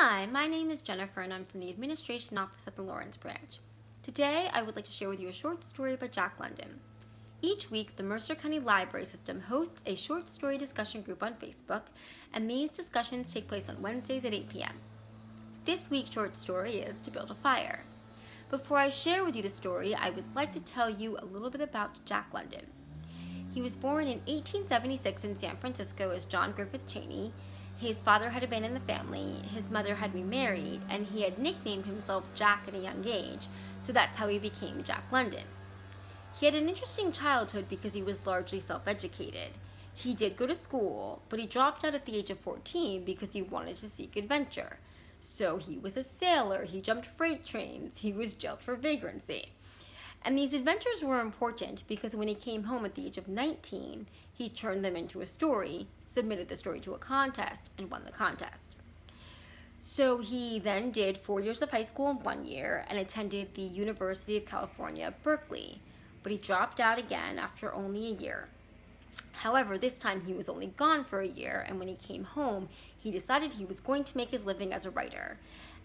Hi, my name is Jennifer and I'm from the Administration Office at the Lawrence Branch. Today, I would like to share with you a short story by Jack London. Each week, the Mercer County Library System hosts a short story discussion group on Facebook, and these discussions take place on Wednesdays at 8 p.m. This week's short story is To Build a Fire. Before I share with you the story, I would like to tell you a little bit about Jack London. He was born in 1876 in San Francisco as John Griffith Cheney. His father had abandoned the family, his mother had remarried, and he had nicknamed himself Jack at a young age, so that's how he became Jack London. He had an interesting childhood because he was largely self-educated. He did go to school, but he dropped out at the age of 14 because he wanted to seek adventure. So he was a sailor, he jumped freight trains, he was jailed for vagrancy. And these adventures were important because when he came home at the age of 19, he turned them into a story, submitted the story to a contest, and won the contest. So he then did 4 years of high school in 1 year and attended the University of California, Berkeley, but he dropped out again after only a year. However, this time he was only gone for a year, and when he came home, he decided he was going to make his living as a writer.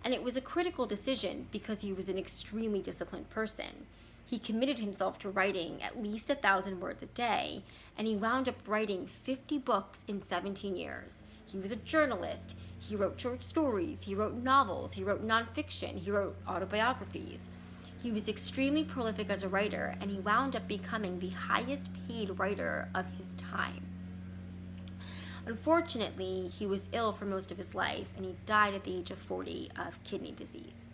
And it was a critical decision because he was an extremely disciplined person. He committed himself to writing at least 1,000 words a day, and he wound up writing 50 books in 17 years. He was a journalist. He wrote short stories, he wrote novels, he wrote nonfiction, he wrote autobiographies. He was extremely prolific as a writer, and he wound up becoming the highest paid writer of his time. Unfortunately, he was ill for most of his life, and he died at the age of 40 of kidney disease.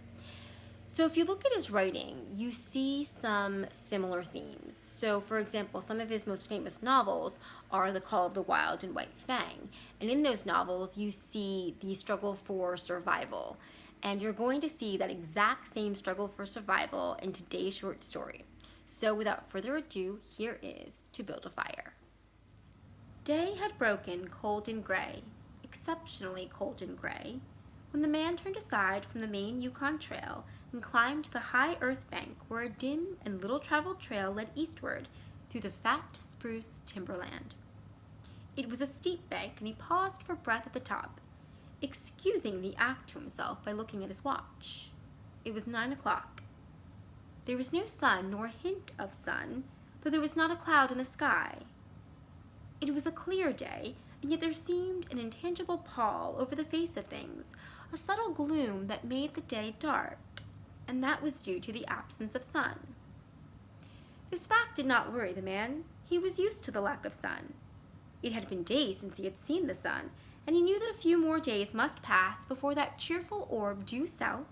So if you look at his writing, you see some similar themes. So for example, some of his most famous novels are The Call of the Wild and White Fang. And in those novels, you see the struggle for survival. And you're going to see that exact same struggle for survival in today's short story. So without further ado, here is To Build a Fire. Day had broken cold and gray, exceptionally cold and gray, when the man turned aside from the main Yukon Trail and climbed the high earth bank where a dim and little-traveled trail led eastward through the fat spruce timberland. It was a steep bank, and he paused for breath at the top, excusing the act to himself by looking at his watch. It was 9 o'clock. There was no sun nor hint of sun, though there was not a cloud in the sky. It was a clear day, and yet there seemed an intangible pall over the face of things, a subtle gloom that made the day dark, and that was due to the absence of sun. This fact did not worry the man. He was used to the lack of sun. It had been days since he had seen the sun, and he knew that a few more days must pass before that cheerful orb due south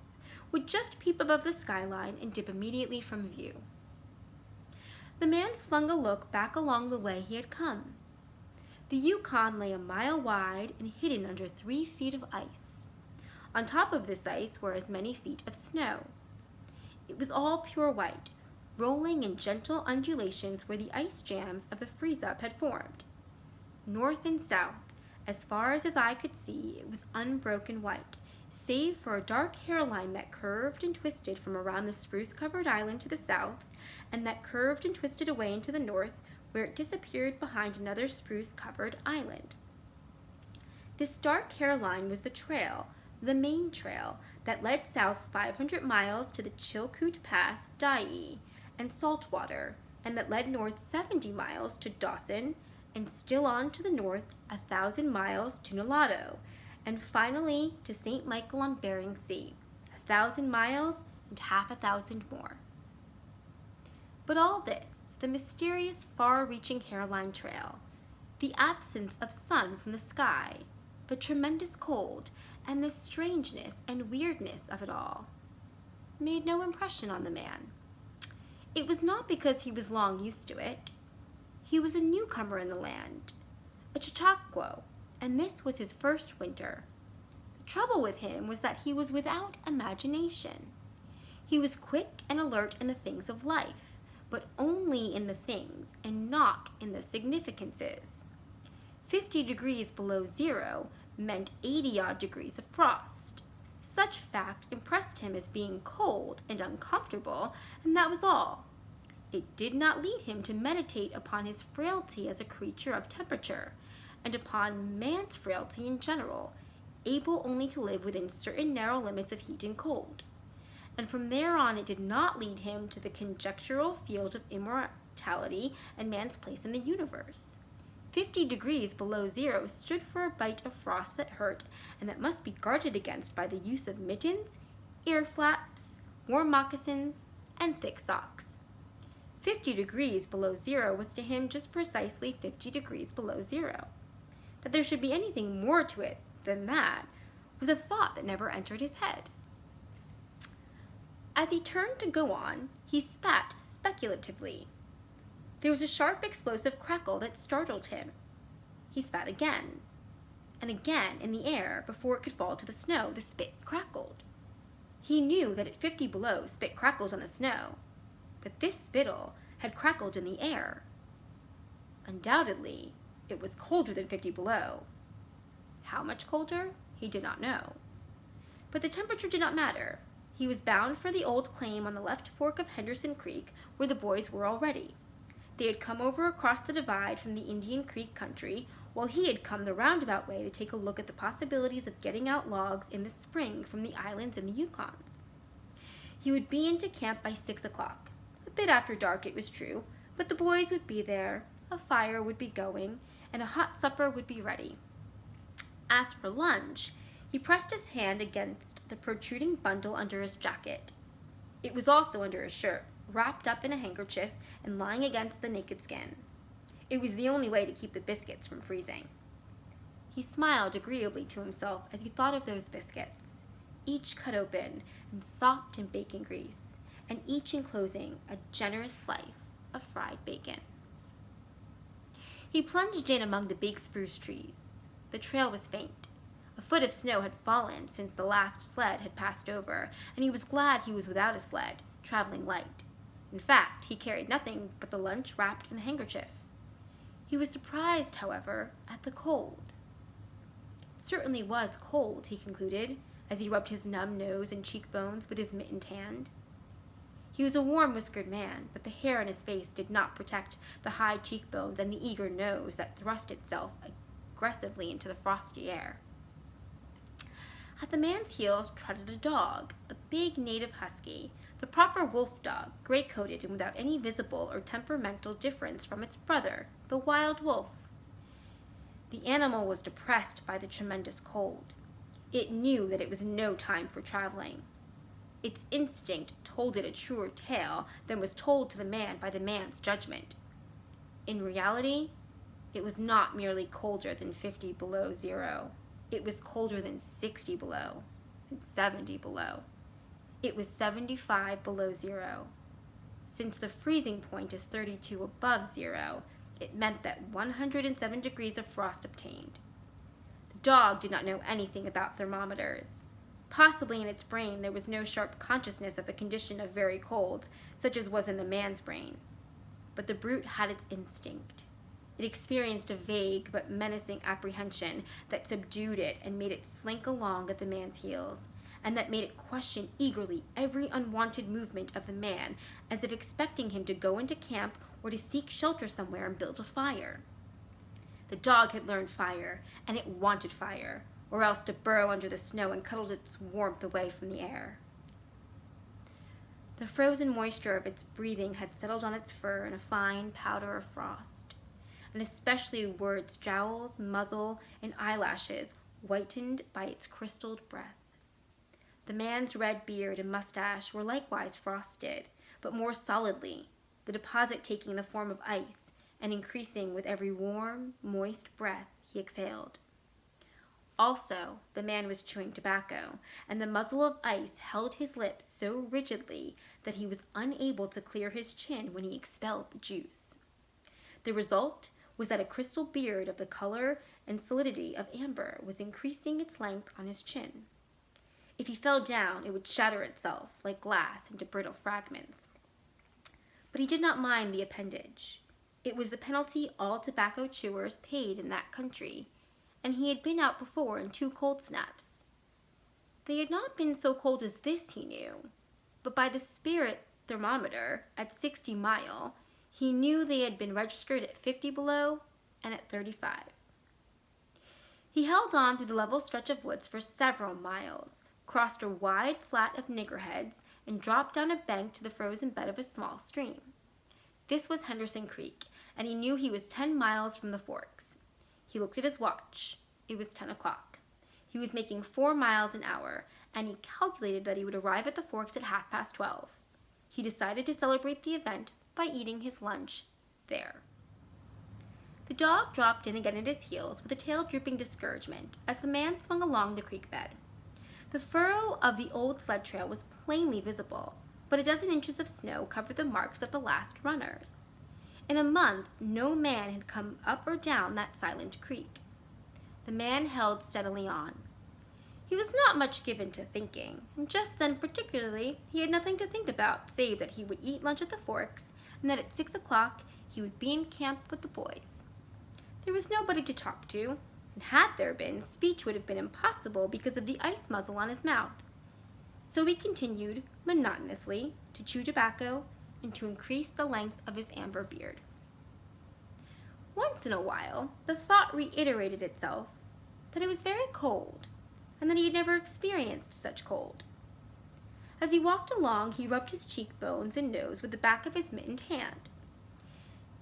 would just peep above the skyline and dip immediately from view. The man flung a look back along the way he had come. The Yukon lay a mile wide and hidden under 3 feet of ice. On top of this ice were as many feet of snow. It was all pure white, rolling in gentle undulations where the ice jams of the freeze-up had formed. North and south, as far as his eye could see, it was unbroken white, save for a dark hairline that curved and twisted from around the spruce-covered island to the south, and that curved and twisted away into the north, where it disappeared behind another spruce-covered island. This dark hairline was the trail, the main trail, that led south 500 miles to the Chilkoot Pass, Dyea, and Saltwater, and that led north 70 miles to Dawson, and still on to the north 1,000 miles to Nulato, and finally to St. Michael on Bering Sea, 1,000 miles and half 1,000 more. But all this, the mysterious far-reaching hairline trail, the absence of sun from the sky, the tremendous cold, and the strangeness and weirdness of it all, made no impression on the man. It was not because he was long used to it. He was a newcomer in the land, a Chautauquo, and this was his first winter. The trouble with him was that he was without imagination. He was quick and alert in the things of life, but only in the things and not in the significances. 50 degrees below zero meant 80-odd degrees of frost. Such fact impressed him as being cold and uncomfortable, and that was all. It did not lead him to meditate upon his frailty as a creature of temperature, and upon man's frailty in general, able only to live within certain narrow limits of heat and cold. And from there on, it did not lead him to the conjectural field of immortality and man's place in the universe. 50 degrees below zero stood for a bite of frost that hurt and that must be guarded against by the use of mittens, ear flaps, warm moccasins, and thick socks. 50 degrees below zero was to him just precisely 50 degrees below zero. That there should be anything more to it than that was a thought that never entered his head. As he turned to go on, he spat speculatively. There was a sharp, explosive crackle that startled him. He spat again, and again in the air before it could fall to the snow. The spit crackled. He knew that at 50 below, spit crackles on the snow, but this spittle had crackled in the air. Undoubtedly, it was colder than 50 below. How much colder? He did not know. But the temperature did not matter. He was bound for the old claim on the left fork of Henderson Creek, where the boys were already. They had come over across the divide from the Indian Creek country, while he had come the roundabout way to take a look at the possibilities of getting out logs in the spring from the islands and the Yukons. He would be into camp by 6 o'clock. A bit after dark, it was true, but the boys would be there, a fire would be going, and a hot supper would be ready. As for lunch, he pressed his hand against the protruding bundle under his jacket. It was also under his shirt, wrapped up in a handkerchief and lying against the naked skin. It was the only way to keep the biscuits from freezing. He smiled agreeably to himself as he thought of those biscuits, each cut open and sopped in bacon grease, and each enclosing a generous slice of fried bacon. He plunged in among the big spruce trees. The trail was faint. A foot of snow had fallen since the last sled had passed over, and he was glad he was without a sled, traveling light. In fact, he carried nothing but the lunch wrapped in the handkerchief. He was surprised, however, at the cold. It certainly was cold, he concluded, as he rubbed his numb nose and cheekbones with his mittened hand. He was a warm-whiskered man, but the hair on his face did not protect the high cheekbones and the eager nose that thrust itself aggressively into the frosty air. At the man's heels trotted a dog, a big native husky, the proper wolf dog, gray-coated and without any visible or temperamental difference from its brother, the wild wolf. The animal was depressed by the tremendous cold. It knew that it was no time for traveling. Its instinct told it a truer tale than was told to the man by the man's judgment. In reality, it was not merely colder than 50 below zero. It was colder than 60 below, and 70 below. It was 75 below zero. Since the freezing point is 32 above zero, it meant that 107 degrees of frost obtained. The dog did not know anything about thermometers. Possibly in its brain there was no sharp consciousness of a condition of very cold, such as was in the man's brain. But the brute had its instinct. It experienced a vague but menacing apprehension that subdued it and made it slink along at the man's heels, and that made it question eagerly every unwanted movement of the man, as if expecting him to go into camp or to seek shelter somewhere and build a fire. The dog had learned fire, and it wanted fire, or else to burrow under the snow and cuddle its warmth away from the air. The frozen moisture of its breathing had settled on its fur in a fine powder of frost, and especially were its jowls, muzzle, and eyelashes whitened by its crystalled breath. The man's red beard and mustache were likewise frosted, but more solidly, the deposit taking the form of ice and increasing with every warm, moist breath he exhaled. Also, the man was chewing tobacco, and the muzzle of ice held his lips so rigidly that he was unable to clear his chin when he expelled the juice. The result was that a crystal beard of the color and solidity of amber was increasing its length on his chin. If he fell down, it would shatter itself, like glass, into brittle fragments. But he did not mind the appendage. It was the penalty all tobacco chewers paid in that country, and he had been out before in 2 cold snaps. They had not been so cold as this, he knew, but by the spirit thermometer at 60 mile, he knew they had been registered at 50 below and at 35. He held on through the level stretch of woods for several miles, crossed a wide flat of niggerheads, and dropped down a bank to the frozen bed of a small stream. This was Henderson Creek, and he knew he was 10 miles from the forks. He looked at his watch. It was 10 o'clock. He was making 4 miles an hour, and he calculated that he would arrive at the forks at 12:30. He decided to celebrate the event by eating his lunch there. The dog dropped in again at his heels with a tail drooping discouragement as the man swung along the creek bed. The furrow of the old sled trail was plainly visible, but a dozen inches of snow covered the marks of the last runners. In a month, no man had come up or down that silent creek. The man held steadily on. He was not much given to thinking, and just then particularly he had nothing to think about save that he would eat lunch at the forks and that at 6 o'clock he would be in camp with the boys. There was nobody to talk to, and had there been, speech would have been impossible because of the ice muzzle on his mouth. So he continued, monotonously, to chew tobacco and to increase the length of his amber beard. Once in a while, the thought reiterated itself that it was very cold, and that he had never experienced such cold. As he walked along, he rubbed his cheekbones and nose with the back of his mittened hand.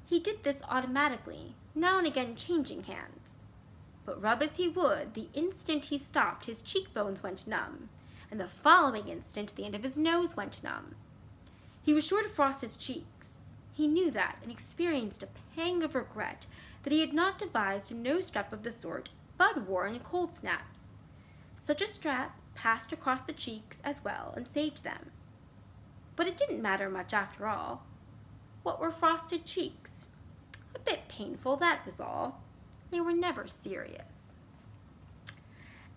He did this automatically, now and again changing hands. But rub as he would, the instant he stopped, his cheekbones went numb, and the following instant the end of his nose went numb. He was sure to frost his cheeks. He knew that, and experienced a pang of regret that he had not devised a nose strap of the sort Bud wore in cold snaps. Such a strap passed across the cheeks as well and saved them. But it didn't matter much after all. What were frosted cheeks? A bit painful, that was all. They were never serious.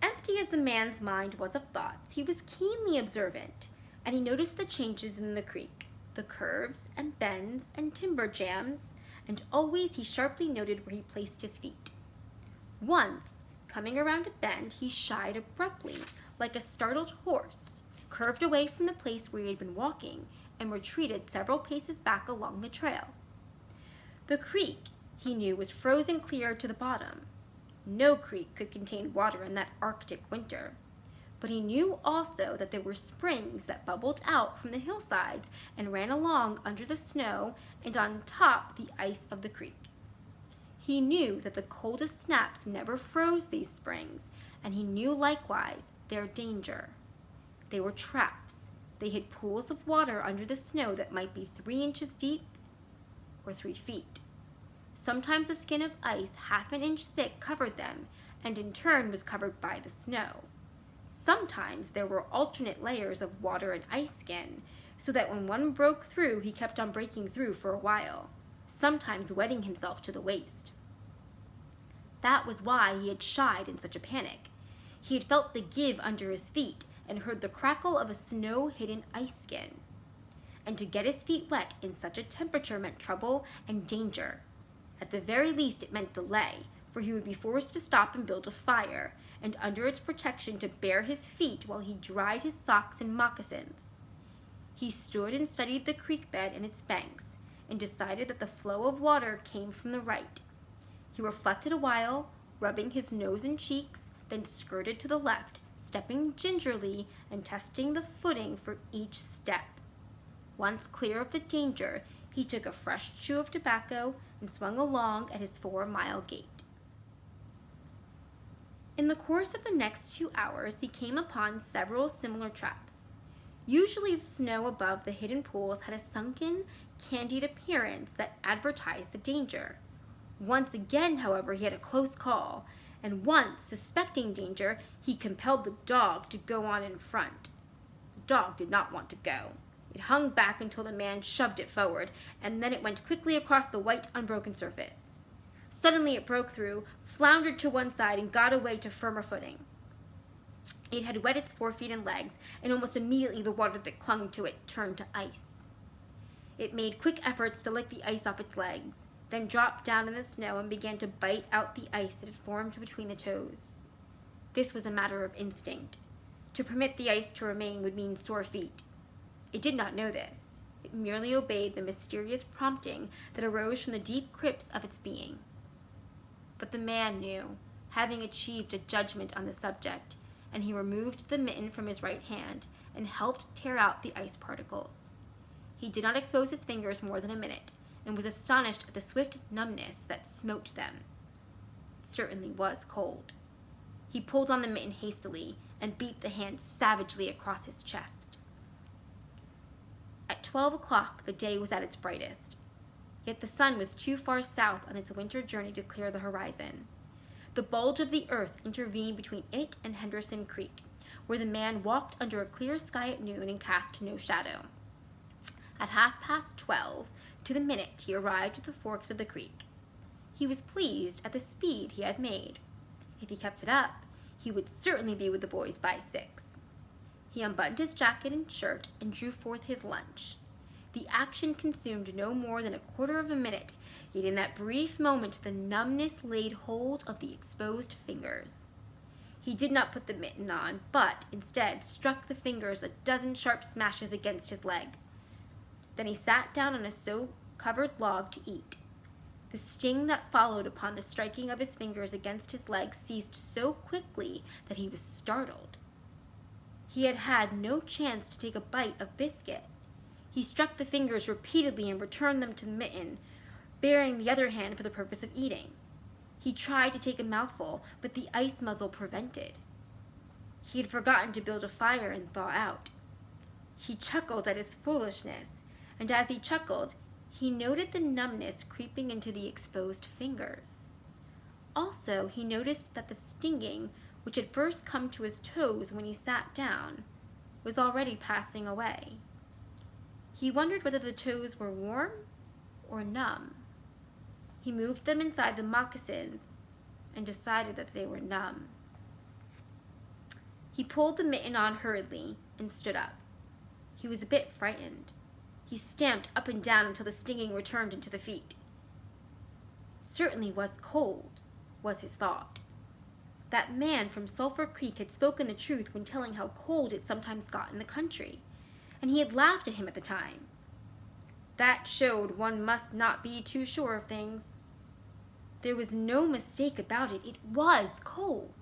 Empty as the man's mind was of thoughts, he was keenly observant, and he noticed the changes in the creek, the curves and bends and timber jams, and always he sharply noted where he placed his feet. Once, coming around a bend, he shied abruptly, like a startled horse, curved away from the place where he had been walking, and retreated several paces back along the trail. The creek, he knew, was frozen clear to the bottom. No creek could contain water in that Arctic winter. But he knew also that there were springs that bubbled out from the hillsides and ran along under the snow and on top the ice of the creek. He knew that the coldest snaps never froze these springs, and he knew likewise their danger. They were traps. They hid pools of water under the snow that might be 3 inches deep or 3 feet. Sometimes a skin of ice half an inch thick covered them, and in turn was covered by the snow. Sometimes there were alternate layers of water and ice skin, so that when one broke through, he kept on breaking through for a while, sometimes wetting himself to the waist. That was why he had shied in such a panic. He had felt the give under his feet and heard the crackle of a snow-hidden ice skin. And to get his feet wet in such a temperature meant trouble and danger. At the very least, it meant delay, for he would be forced to stop and build a fire, and under its protection to bare his feet while he dried his socks and moccasins. He stood and studied the creek bed and its banks, and decided that the flow of water came from the right. He reflected a while, rubbing his nose and cheeks, then skirted to the left, stepping gingerly and testing the footing for each step. Once clear of the danger, he took a fresh chew of tobacco and swung along at his 4-mile gait. In the course of the next 2 hours, he came upon several similar traps. Usually the snow above the hidden pools had a sunken, candied appearance that advertised the danger. Once again, however, he had a close call, and once, suspecting danger, he compelled the dog to go on in front. The dog did not want to go. It hung back until the man shoved it forward, and then it went quickly across the white, unbroken surface. Suddenly it broke through, floundered to one side, and got away to firmer footing. It had wet its forefeet and legs, and almost immediately the water that clung to it turned to ice. It made quick efforts to lick the ice off its legs, then dropped down in the snow and began to bite out the ice that had formed between the toes. This was a matter of instinct. To permit the ice to remain would mean sore feet. It did not know this. It merely obeyed the mysterious prompting that arose from the deep crypts of its being. But the man knew. having achieved a judgment on the subject, and he removed the mitten from his right hand and helped tear out the ice particles. He did not expose his fingers more than a minute, and was astonished at the swift numbness that smote them. It certainly was cold. He pulled on the mitten hastily and beat the hand savagely across his chest. At 12 o'clock, the day was at its brightest. Yet the sun was too far south on its winter journey to clear the horizon. The bulge of the earth intervened between it and Henderson Creek, where the man walked under a clear sky at noon and cast no shadow. At 12:30, to the minute, he arrived at the forks of the creek. He was pleased at the speed he had made. If he kept it up, he would certainly be with the boys by 6. He unbuttoned his jacket and shirt and drew forth his lunch. The action consumed no more than a quarter of a minute, yet in that brief moment the numbness laid hold of the exposed fingers. He did not put the mitten on, but instead struck the fingers a dozen sharp smashes against his leg. Then he sat down on a snow-covered log to eat. The sting that followed upon the striking of his fingers against his leg ceased so quickly that he was startled. He had had no chance to take a bite of biscuit. He struck the fingers repeatedly and returned them to the mitten, baring the other hand for the purpose of eating. He tried to take a mouthful, but the ice muzzle prevented. He had forgotten to build a fire and thaw out. He chuckled at his foolishness, and as he chuckled, he noted the numbness creeping into the exposed fingers. Also, he noticed that the stinging, which had first come to his toes when he sat down, was already passing away. He wondered whether the toes were warm or numb. He moved them inside the moccasins and decided that they were numb. He pulled the mitten on hurriedly and stood up. He was a bit frightened. He stamped up and down until the stinging returned into the feet. It certainly was cold, was his thought. That man from Sulphur Creek had spoken the truth when telling how cold it sometimes got in the country, and he had laughed at him at the time. That showed one must not be too sure of things. There was no mistake about it. It was cold.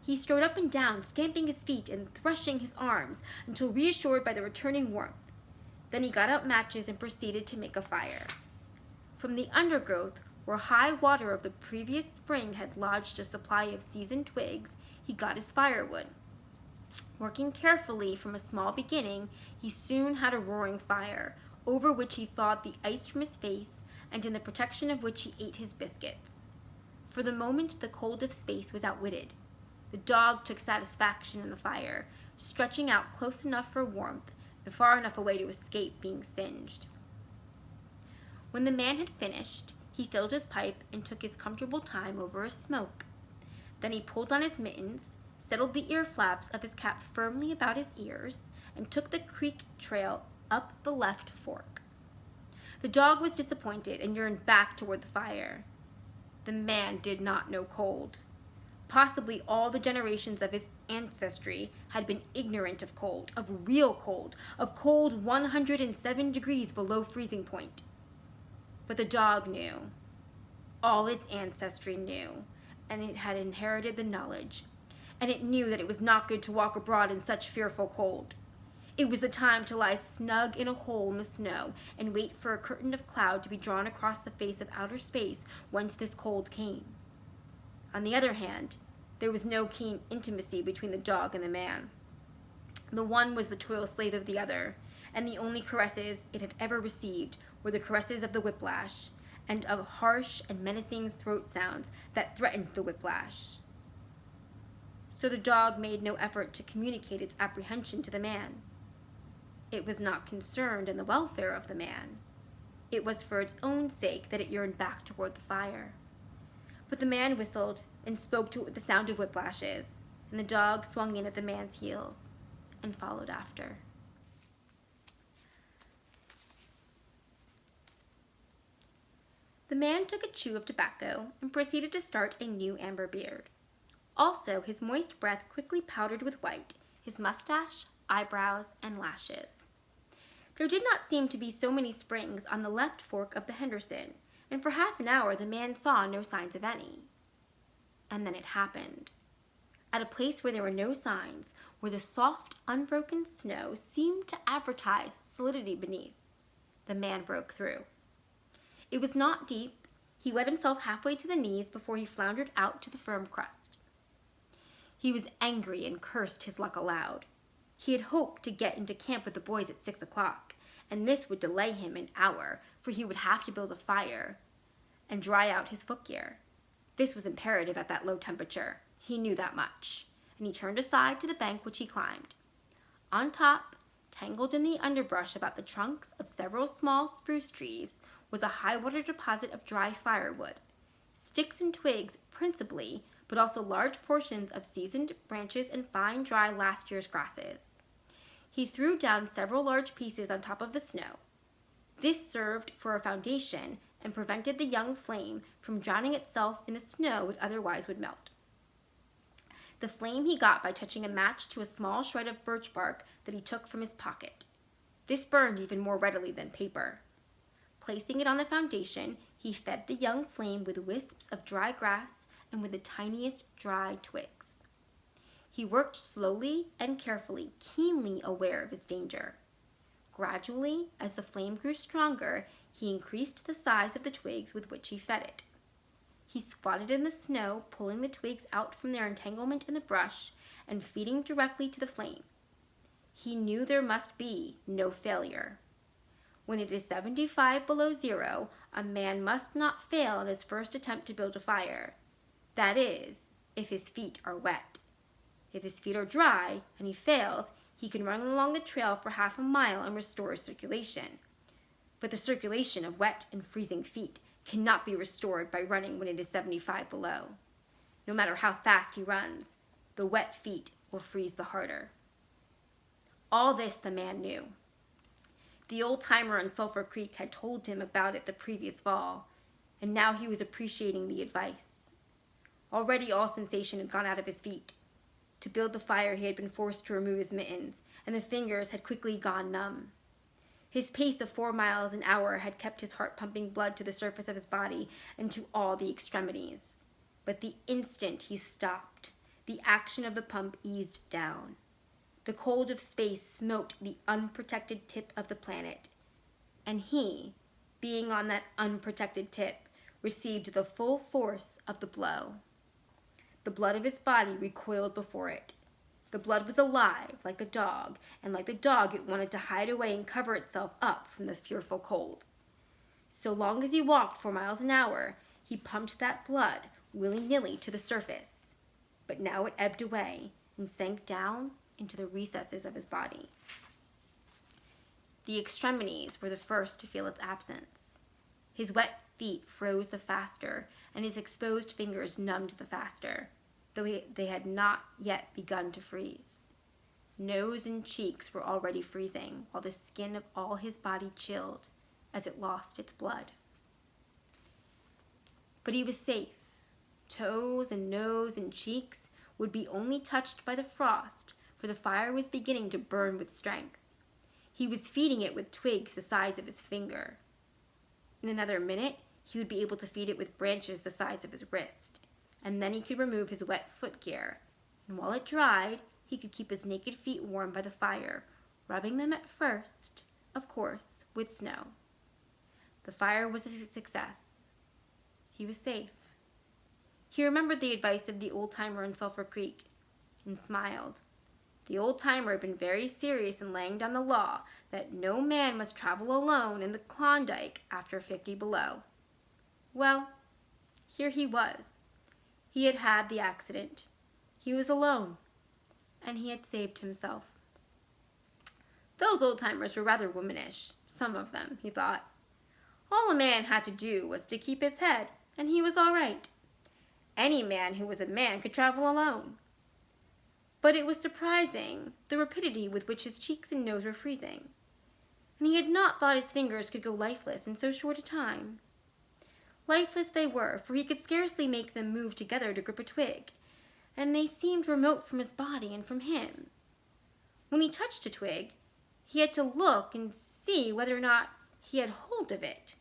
He strode up and down, stamping his feet and thrusting his arms until reassured by the returning warmth. Then he got out matches and proceeded to make a fire. From the undergrowth, where high water of the previous spring had lodged a supply of seasoned twigs, he got his firewood. Working carefully from a small beginning, he soon had a roaring fire, over which he thawed the ice from his face, and in the protection of which he ate his biscuits. For the moment, the cold of space was outwitted. The dog took satisfaction in the fire, stretching out close enough for warmth and far enough away to escape being singed. When the man had finished, he filled his pipe and took his comfortable time over a smoke. Then he pulled on his mittens, settled the ear flaps of his cap firmly about his ears, and took the creek trail up the left fork. The dog was disappointed and yearned back toward the fire. The man did not know cold. Possibly all the generations of his ancestry had been ignorant of cold, of real cold, of cold 107 degrees below freezing point. But the dog knew. All its ancestry knew, and it had inherited the knowledge. And it knew that it was not good to walk abroad in such fearful cold. It was the time to lie snug in a hole in the snow and wait for a curtain of cloud to be drawn across the face of outer space whence this cold came. On the other hand, there was no keen intimacy between the dog and the man. The one was the toil slave of the other, and the only caresses it had ever received were the caresses of the whiplash, and of harsh and menacing throat sounds that threatened the whiplash. So the dog made no effort to communicate its apprehension to the man. It was not concerned in the welfare of the man. It was for its own sake that it yearned back toward the fire. But the man whistled and spoke to it with the sound of whiplashes, and the dog swung in at the man's heels and followed after. The man took a chew of tobacco and proceeded to start a new amber beard. Also, his moist breath quickly powdered with white his mustache, eyebrows, and lashes. There did not seem to be so many springs on the left fork of the Henderson, and for half an hour the man saw no signs of any. And then it happened. At a place where there were no signs, where the soft, unbroken snow seemed to advertise solidity beneath, the man broke through. It was not deep. He wet himself halfway to the knees before he floundered out to the firm crust. He was angry and cursed his luck aloud. He had hoped to get into camp with the boys at 6 o'clock, and this would delay him an hour, for he would have to build a fire and dry out his footgear. This was imperative at that low temperature. He knew that much, and he turned aside to the bank which he climbed. On top, tangled in the underbrush about the trunks of several small spruce trees, was a high-water deposit of dry firewood. Sticks and twigs principally, but also large portions of seasoned branches and fine dry last year's grasses. He threw down several large pieces on top of the snow. This served for a foundation and prevented the young flame from drowning itself in the snow it otherwise would melt. The flame he got by touching a match to a small shred of birch bark that he took from his pocket. This burned even more readily than paper. Placing it on the foundation, he fed the young flame with wisps of dry grass and with the tiniest dry twigs. He worked slowly and carefully, keenly aware of his danger. Gradually, as the flame grew stronger, he increased the size of the twigs with which he fed it. He squatted in the snow, pulling the twigs out from their entanglement in the brush and feeding directly to the flame. He knew there must be no failure. When it is 75 below zero, a man must not fail in his first attempt to build a fire. That is, if his feet are wet. If his feet are dry and he fails, he can run along the trail for half a mile and restore circulation. But the circulation of wet and freezing feet cannot be restored by running when it is 75 below. No matter how fast he runs, the wet feet will freeze the harder. All this the man knew. The old-timer on Sulphur Creek had told him about it the previous fall, and now he was appreciating the advice. Already all sensation had gone out of his feet. To build the fire he had been forced to remove his mittens, and the fingers had quickly gone numb. His pace of 4 miles an hour had kept his heart pumping blood to the surface of his body and to all the extremities. But the instant he stopped, the action of the pump eased down. The cold of space smote the unprotected tip of the planet, and he, being on that unprotected tip, received the full force of the blow. The blood of his body recoiled before it. The blood was alive, like the dog, and like the dog it wanted to hide away and cover itself up from the fearful cold. So long as he walked 4 miles an hour, he pumped that blood willy-nilly to the surface. But now it ebbed away and sank down into the recesses of his body. The extremities were the first to feel its absence. His wet feet froze the faster, and his exposed fingers numbed the faster, though they had not yet begun to freeze. Nose and cheeks were already freezing, while the skin of all his body chilled as it lost its blood. But he was safe. Toes and nose and cheeks would be only touched by the frost, for the fire was beginning to burn with strength. He was feeding it with twigs the size of his finger. In another minute, he would be able to feed it with branches the size of his wrist, and then he could remove his wet footgear, and while it dried, he could keep his naked feet warm by the fire, rubbing them at first, of course, with snow. The fire was a success. He was safe. He remembered the advice of the old-timer in Sulphur Creek and smiled. The old-timer had been very serious in laying down the law that no man must travel alone in the Klondike after 50 below. Well, here he was. He had had the accident. He was alone, and he had saved himself. Those old-timers were rather womanish, some of them, he thought. All a man had to do was to keep his head, and he was all right. Any man who was a man could travel alone. But it was surprising, the rapidity with which his cheeks and nose were freezing, and he had not thought his fingers could go lifeless in so short a time. Lifeless they were, for he could scarcely make them move together to grip a twig, and they seemed remote from his body and from him. When he touched a twig, he had to look and see whether or not he had hold of it.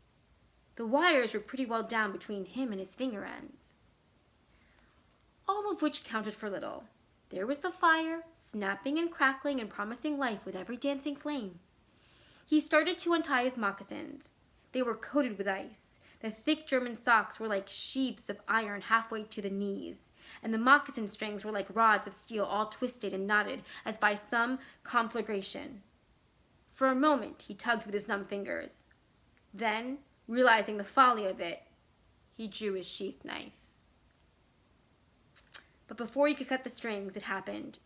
The wires were pretty well down between him and his finger ends. all of which counted for little. There was the fire, snapping and crackling and promising life with every dancing flame. He started to untie his moccasins. They were coated with ice. The thick German socks were like sheaths of iron halfway to the knees, and the moccasin strings were like rods of steel all twisted and knotted as by some conflagration. For a moment he tugged with his numb fingers. Then, realizing the folly of it, he drew his sheath knife. But before he could cut the strings, it happened.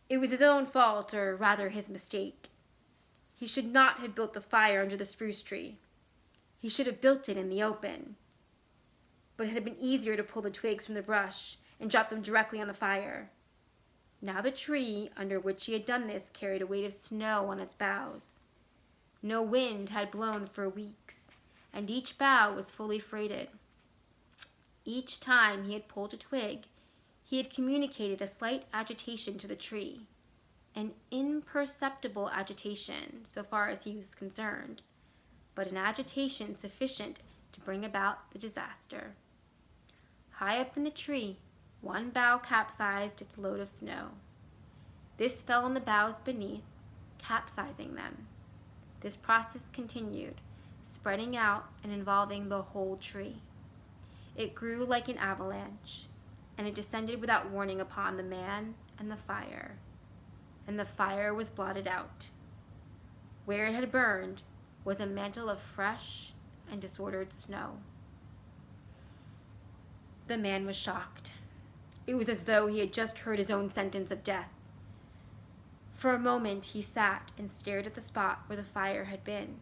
It was his own fault, or rather his mistake. He should not have built the fire under the spruce tree. He should have built it in the open. But it had been easier to pull the twigs from the brush and drop them directly on the fire. Now the tree under which he had done this carried a weight of snow on its boughs. No wind had blown for weeks, and each bough was fully freighted. Each time he had pulled a twig, he had communicated a slight agitation to the tree, an imperceptible agitation so far as he was concerned, but an agitation sufficient to bring about the disaster. High up in the tree, one bough capsized its load of snow. This fell on the boughs beneath, capsizing them. This process continued, spreading out and involving the whole tree. It grew like an avalanche, and it descended without warning upon the man and the fire was blotted out. Where it had burned was a mantle of fresh and disordered snow. The man was shocked. It was as though he had just heard his own sentence of death. For a moment he sat and stared at the spot where the fire had been.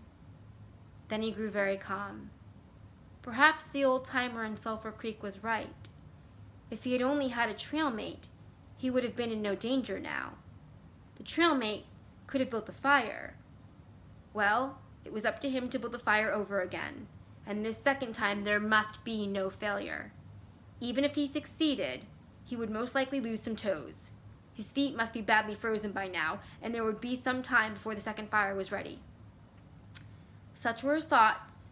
Then he grew very calm. Perhaps the old-timer in Sulphur Creek was right. If he had only had a trail mate, he would have been in no danger now. The trail mate could have built the fire. Well, it was up to him to build the fire over again, and this second time there must be no failure. Even if he succeeded, he would most likely lose some toes. His feet must be badly frozen by now, and there would be some time before the second fire was ready. Such were his thoughts,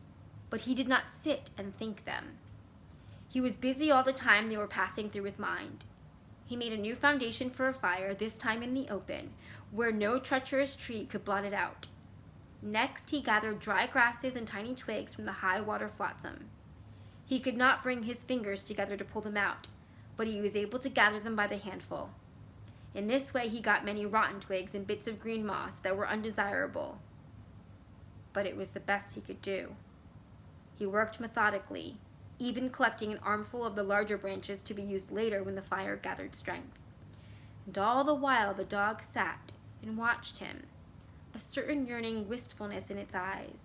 but he did not sit and think them. He was busy all the time they were passing through his mind. He made a new foundation for a fire, this time in the open, where no treacherous tree could blot it out. Next, he gathered dry grasses and tiny twigs from the high water flotsam. He could not bring his fingers together to pull them out, but he was able to gather them by the handful. In this way he got many rotten twigs and bits of green moss that were undesirable. But it was the best he could do. He worked methodically, even collecting an armful of the larger branches to be used later when the fire gathered strength. And all the while the dog sat and watched him, a certain yearning wistfulness in its eyes,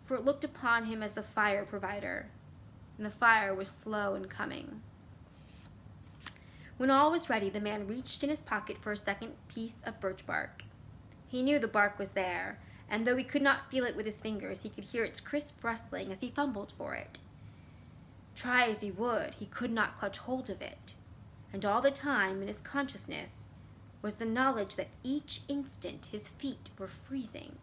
for it looked upon him as the fire provider, and the fire was slow in coming. When all was ready, the man reached in his pocket for a second piece of birch bark. He knew the bark was there, and though he could not feel it with his fingers, he could hear its crisp rustling as he fumbled for it. Try as he would, he could not clutch hold of it, and all the time in his consciousness was the knowledge that each instant his feet were freezing.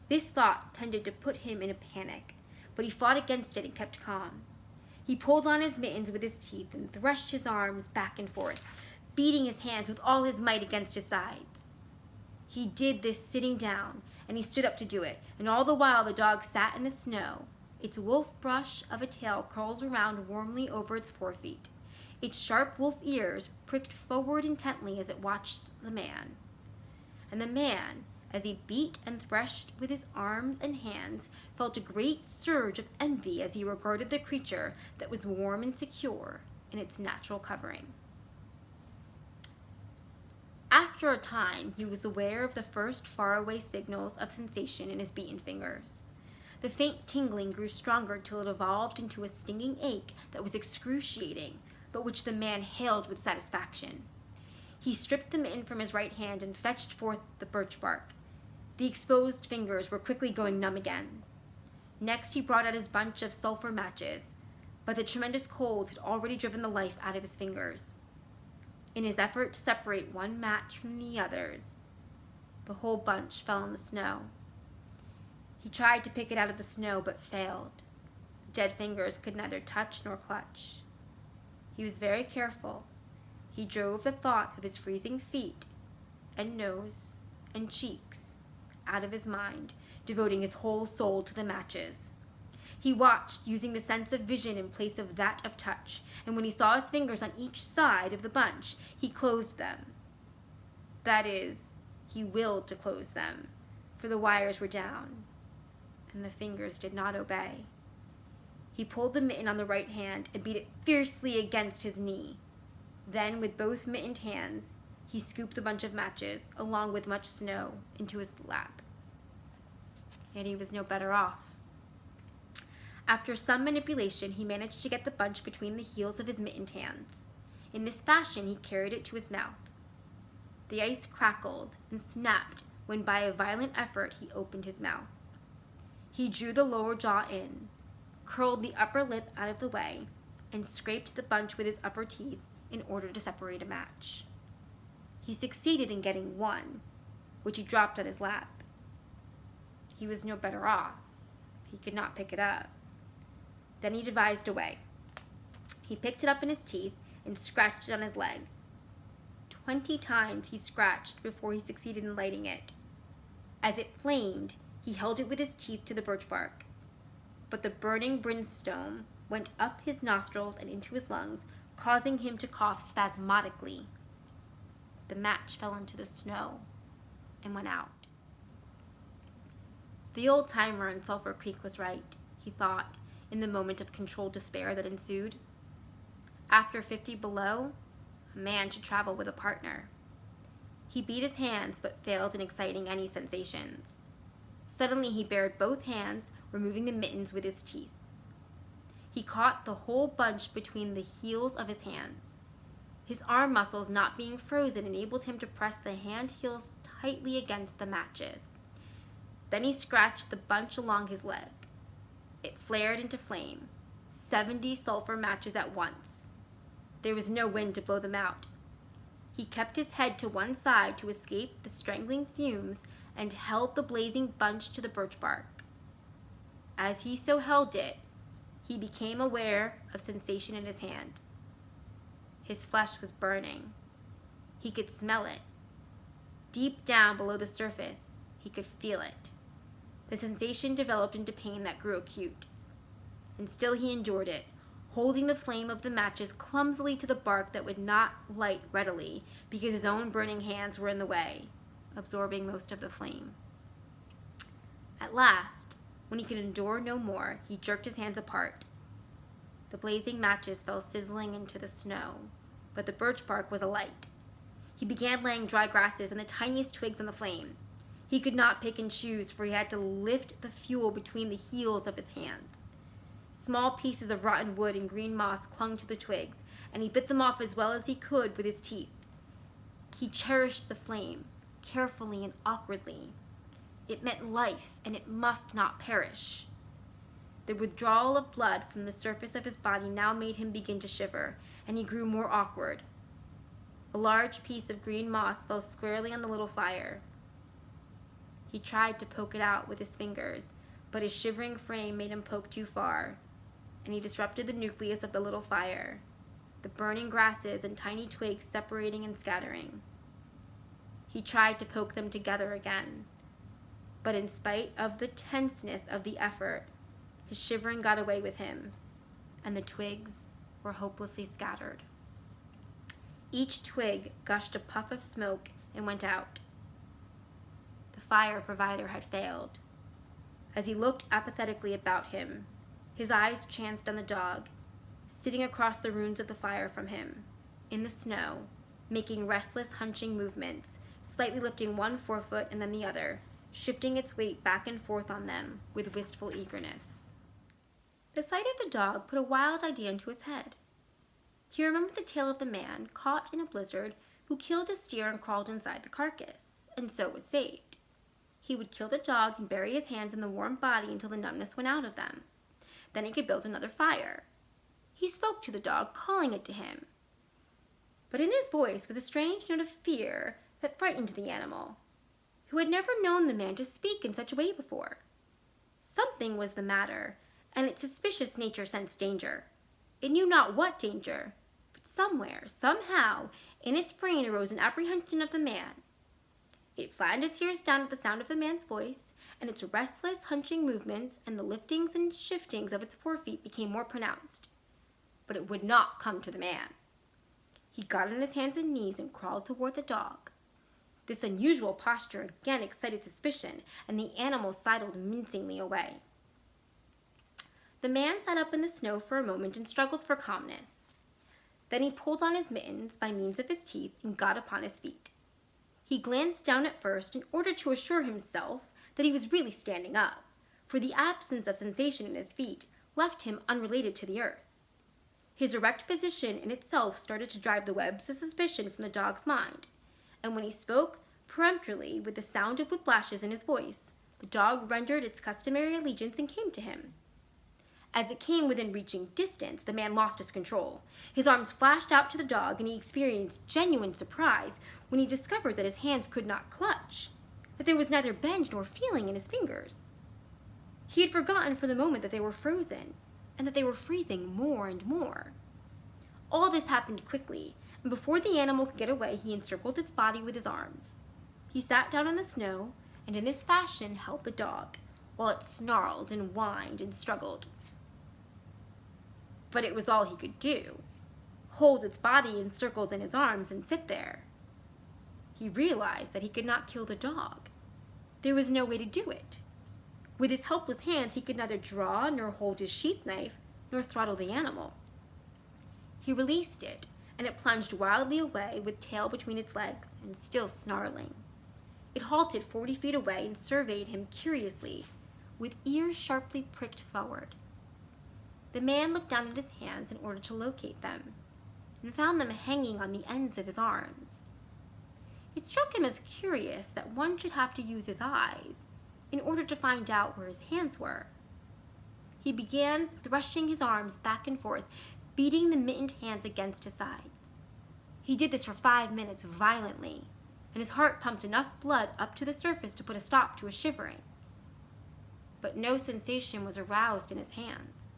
This thought tended to put him in a panic, but he fought against it and kept calm. He pulled on his mittens with his teeth and threshed his arms back and forth, beating his hands with all his might against his sides. He did this sitting down, and he stood up to do it, and all the while the dog sat in the snow, its wolf brush of a tail curled around warmly over its forefeet. Its sharp wolf ears pricked forward intently as it watched the man. And the man, as he beat and threshed with his arms and hands, felt a great surge of envy as he regarded the creature that was warm and secure in its natural covering. After a time, he was aware of the first faraway signals of sensation in his beaten fingers. The faint tingling grew stronger till it evolved into a stinging ache that was excruciating, but which the man hailed with satisfaction. He stripped the mitten from his right hand and fetched forth the birch bark. The exposed fingers were quickly going numb again. Next he brought out his bunch of sulphur matches, but the tremendous cold had already driven the life out of his fingers. In his effort to separate one match from the others, the whole bunch fell in the snow. He tried to pick it out of the snow, but failed. The dead fingers could neither touch nor clutch. He was very careful. He drove the thought of his freezing feet and nose and cheeks out of his mind, devoting his whole soul to the matches. He watched, using the sense of vision in place of that of touch, and when he saw his fingers on each side of the bunch, he closed them. That is, he willed to close them, for the wires were down, and the fingers did not obey. He pulled the mitten on the right hand and beat it fiercely against his knee. Then, with both mittened hands, he scooped the bunch of matches, along with much snow, into his lap. Yet he was no better off. After some manipulation, he managed to get the bunch between the heels of his mittened hands. In this fashion, he carried it to his mouth. The ice crackled and snapped when, by a violent effort, he opened his mouth. He drew the lower jaw in, curled the upper lip out of the way, and scraped the bunch with his upper teeth in order to separate a match. He succeeded in getting one, which he dropped on his lap. He was no better off. He could not pick it up. Then he devised a way. He picked it up in his teeth and scratched it on his leg. 20 times he scratched before he succeeded in lighting it. As it flamed, he held it with his teeth to the birch bark. But the burning brimstone went up his nostrils and into his lungs, causing him to cough spasmodically. The match fell into the snow and went out. The old-timer in Sulphur Creek was right, he thought, in the moment of controlled despair that ensued. After 50 below, a man should travel with a partner. He beat his hands but failed in exciting any sensations. Suddenly he bared both hands, removing the mittens with his teeth. He caught the whole bunch between the heels of his hands. His arm muscles not being frozen enabled him to press the hand heels tightly against the matches. Then he scratched the bunch along his leg. It flared into flame, 70 sulfur matches at once. There was no wind to blow them out. He kept his head to one side to escape the strangling fumes and held the blazing bunch to the birch bark. As he so held it, he became aware of sensation in his hand. His flesh was burning. He could smell it. Deep down below the surface, he could feel it. The sensation developed into pain that grew acute. And still he endured it, holding the flame of the matches clumsily to the bark that would not light readily because his own burning hands were in the way, absorbing most of the flame. At last, when he could endure no more, he jerked his hands apart. The blazing matches fell sizzling into the snow, but the birch bark was alight. He began laying dry grasses and the tiniest twigs on the flame. He could not pick and choose, for he had to lift the fuel between the heels of his hands. Small pieces of rotten wood and green moss clung to the twigs, and he bit them off as well as he could with his teeth. He cherished the flame, carefully and awkwardly. It meant life, and it must not perish. The withdrawal of blood from the surface of his body now made him begin to shiver, and he grew more awkward. A large piece of green moss fell squarely on the little fire. He tried to poke it out with his fingers, but his shivering frame made him poke too far, and he disrupted the nucleus of the little fire, the burning grasses and tiny twigs separating and scattering. He tried to poke them together again, but in spite of the tenseness of the effort, his shivering got away with him, and the twigs were hopelessly scattered. Each twig gushed a puff of smoke and went out. The fire provider had failed. As he looked apathetically about him, his eyes chanced on the dog, sitting across the ruins of the fire from him, in the snow, making restless, hunching movements, slightly lifting one forefoot and then the other, shifting its weight back and forth on them with wistful eagerness. The sight of the dog put a wild idea into his head. He remembered the tale of the man caught in a blizzard who killed a steer and crawled inside the carcass, and so was saved. He would kill the dog and bury his hands in the warm body until the numbness went out of them. Then he could build another fire. He spoke to the dog, calling it to him. But in his voice was a strange note of fear that frightened the animal, who had never known the man to speak in such a way before. Something was the matter, and its suspicious nature sensed danger. It knew not what danger, somewhere, somehow, in its brain arose an apprehension of the man. It flattened its ears down at the sound of the man's voice, and its restless, hunching movements and the liftings and shiftings of its forefeet became more pronounced. But it would not come to the man. He got on his hands and knees and crawled toward the dog. This unusual posture again excited suspicion, and the animal sidled mincingly away. The man sat up in the snow for a moment and struggled for calmness. Then he pulled on his mittens by means of his teeth and got upon his feet. He glanced down at first in order to assure himself that he was really standing up, for the absence of sensation in his feet left him unrelated to the earth. His erect position in itself started to drive the webs of suspicion from the dog's mind, and when he spoke peremptorily with the sound of whiplashes in his voice, the dog rendered its customary allegiance and came to him. As it came within reaching distance, the man lost his control. His arms flashed out to the dog, and he experienced genuine surprise when he discovered that his hands could not clutch, that there was neither bend nor feeling in his fingers. He had forgotten for the moment that they were frozen, and that they were freezing more and more. All this happened quickly, and before the animal could get away, he encircled its body with his arms. He sat down in the snow, and in this fashion held the dog, while it snarled and whined and struggled. But it was all he could do, hold its body encircled in his arms and sit there. He realized that he could not kill the dog. There was no way to do it. With his helpless hands, he could neither draw nor hold his sheath knife nor throttle the animal. He released it, and it plunged wildly away with tail between its legs and still snarling. It halted 40 feet away and surveyed him curiously, with ears sharply pricked forward. The man looked down at his hands in order to locate them, and found them hanging on the ends of his arms. It struck him as curious that one should have to use his eyes in order to find out where his hands were. He began thrusting his arms back and forth, beating the mittened hands against his sides. He did this for 5 minutes violently, and his heart pumped enough blood up to the surface to put a stop to his shivering. But no sensation was aroused in his hands.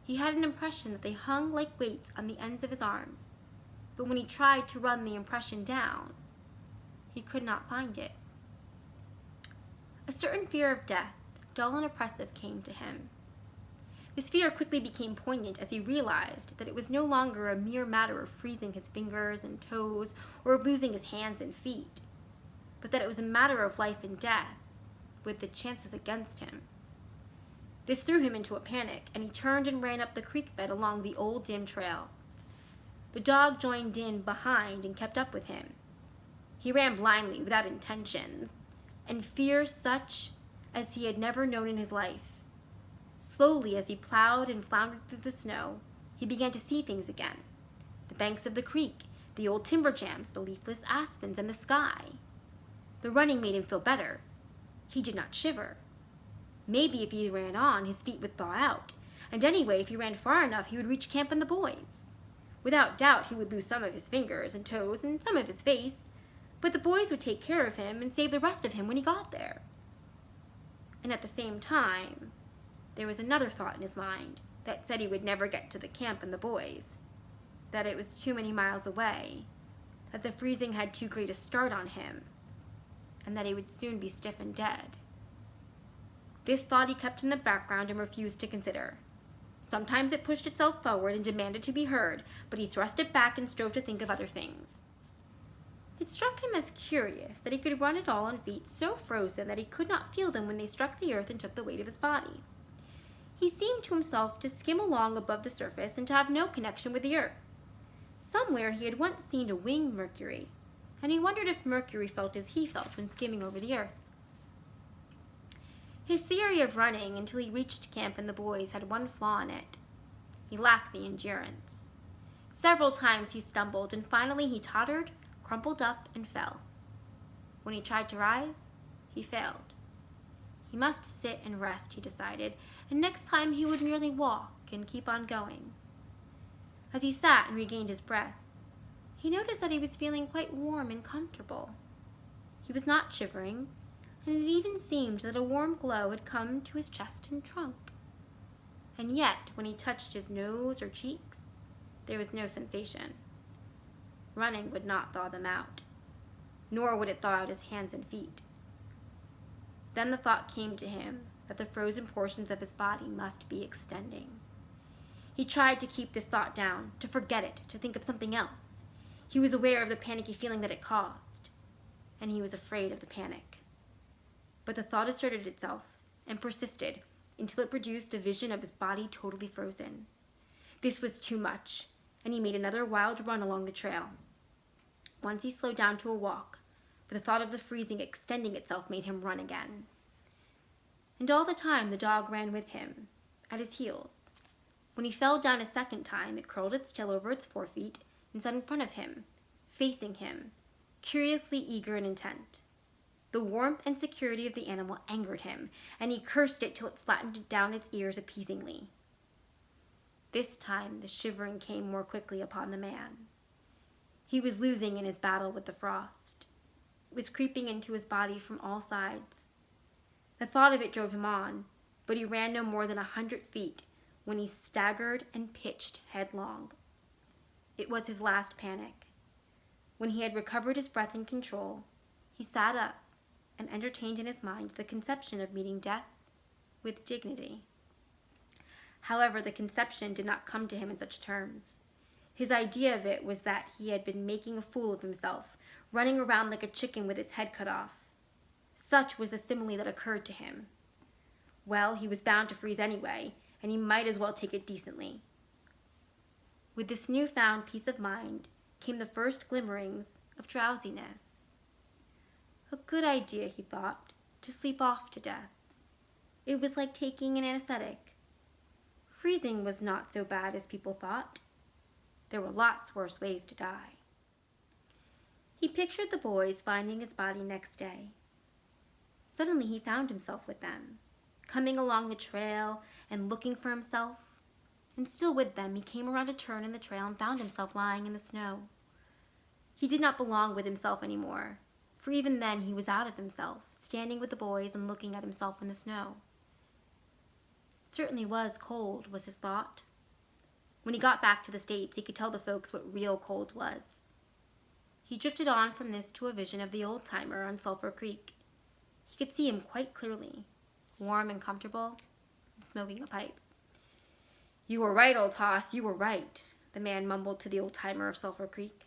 He had an impression that they hung like weights on the ends of his arms, but when he tried to run the impression down, he could not find it. A certain fear of death, dull and oppressive, came to him. This fear quickly became poignant as he realized that it was no longer a mere matter of freezing his fingers and toes or of losing his hands and feet, but that it was a matter of life and death, with the chances against him. This threw him into a panic, and he turned and ran up the creek bed along the old dim trail. The dog joined in behind and kept up with him. He ran blindly, without intentions, and fear such as he had never known in his life. Slowly, as he plowed and floundered through the snow, he began to see things again. The banks of the creek, the old timber jams, the leafless aspens, and the sky. The running made him feel better. He did not shiver. Maybe if he ran on, his feet would thaw out, and anyway, if he ran far enough, he would reach camp and the boys. Without doubt, he would lose some of his fingers and toes and some of his face, but the boys would take care of him and save the rest of him when he got there. And at the same time, there was another thought in his mind that said he would never get to the camp and the boys, that it was too many miles away, that the freezing had too great a start on him, and that he would soon be stiff and dead. This thought he kept in the background and refused to consider. Sometimes it pushed itself forward and demanded to be heard, but he thrust it back and strove to think of other things. It struck him as curious that he could run at all on feet so frozen that he could not feel them when they struck the earth and took the weight of his body. He seemed to himself to skim along above the surface and to have no connection with the earth. Somewhere he had once seen a winged Mercury, and he wondered if Mercury felt as he felt when skimming over the earth. His theory of running until he reached camp and the boys had one flaw in it. He lacked the endurance. Several times he stumbled, and finally he tottered, crumpled up, and fell. When he tried to rise, he failed. He must sit and rest, he decided, and next time he would merely walk and keep on going. As he sat and regained his breath, he noticed that he was feeling quite warm and comfortable. He was not shivering, and it even seemed that a warm glow had come to his chest and trunk. And yet, when he touched his nose or cheeks, There was no sensation. Running would not thaw them out, nor would it thaw out his hands and feet. Then the thought came to him that the frozen portions of his body must be extending. He tried to keep this thought down, to forget it, to think of something else. He was aware of the panicky feeling that it caused, and he was afraid of the panic. But the thought asserted itself and persisted until it produced a vision of his body totally frozen. This was too much, and he made another wild run along the trail. Once he slowed down to a walk, but the thought of the freezing extending itself made him run again. And all the time the dog ran with him, at his heels. When he fell down a second time, it curled its tail over its forefeet and sat in front of him, facing him, curiously eager and intent. The warmth and security of the animal angered him, and he cursed it till it flattened down its ears appeasingly. This time the shivering came more quickly upon the man. He was losing in his battle with the frost. It was creeping into his body from all sides. The thought of it drove him on, but he ran no more than 100 feet when he staggered and pitched headlong. It was his last panic. When he had recovered his breath and control, he sat up and entertained in his mind the conception of meeting death with dignity. However, the conception did not come to him in such terms. His idea of it was that he had been making a fool of himself, running around like a chicken with its head cut off. Such was the simile that occurred to him. Well, he was bound to freeze anyway, and he might as well take it decently. With this newfound peace of mind came the first glimmerings of drowsiness. A good idea, he thought, to sleep off to death. It was like taking an anesthetic. Freezing was not so bad as people thought. There were lots worse ways to die. He pictured the boys finding his body next day. Suddenly he found himself with them, coming along the trail and looking for himself. And still with them, he came around a turn in the trail and found himself lying in the snow. He did not belong with himself anymore, for even then he was out of himself, standing with the boys and looking at himself in the snow. It certainly was cold, was his thought. When he got back to the States, he could tell the folks what real cold was. He drifted on from this to a vision of the old-timer on Sulphur Creek. He could see him quite clearly, warm and comfortable, and smoking a pipe. "You were right, old hoss, you were right," the man mumbled to the old-timer of Sulphur Creek.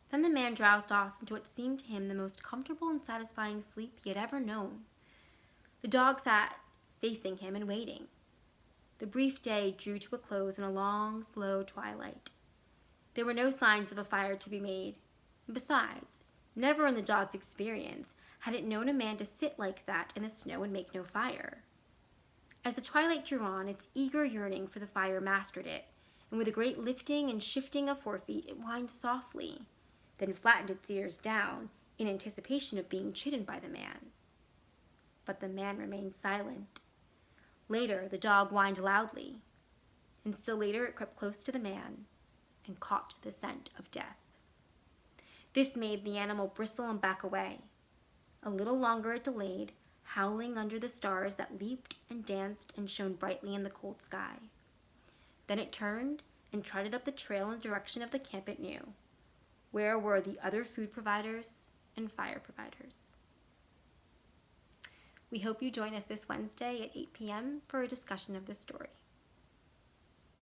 Then the man drowsed off into what seemed to him the most comfortable and satisfying sleep he had ever known. The dog sat facing him and waiting. The brief day drew to a close in a long, slow twilight. There were no signs of a fire to be made, and besides, never in the dog's experience had it known a man to sit like that in the snow and make no fire. As the twilight drew on, its eager yearning for the fire mastered it, and with a great lifting and shifting of forefeet, it whined softly, then flattened its ears down in anticipation of being chidden by the man. But the man remained silent. Later, the dog whined loudly, and still later it crept close to the man and caught the scent of death. This made the animal bristle and back away. A little longer it delayed, howling under the stars that leaped and danced and shone brightly in the cold sky. Then it turned and trotted up the trail in the direction of the camp it knew, where were the other food providers and fire providers. We hope you join us this Wednesday at 8 p.m. for a discussion of this story.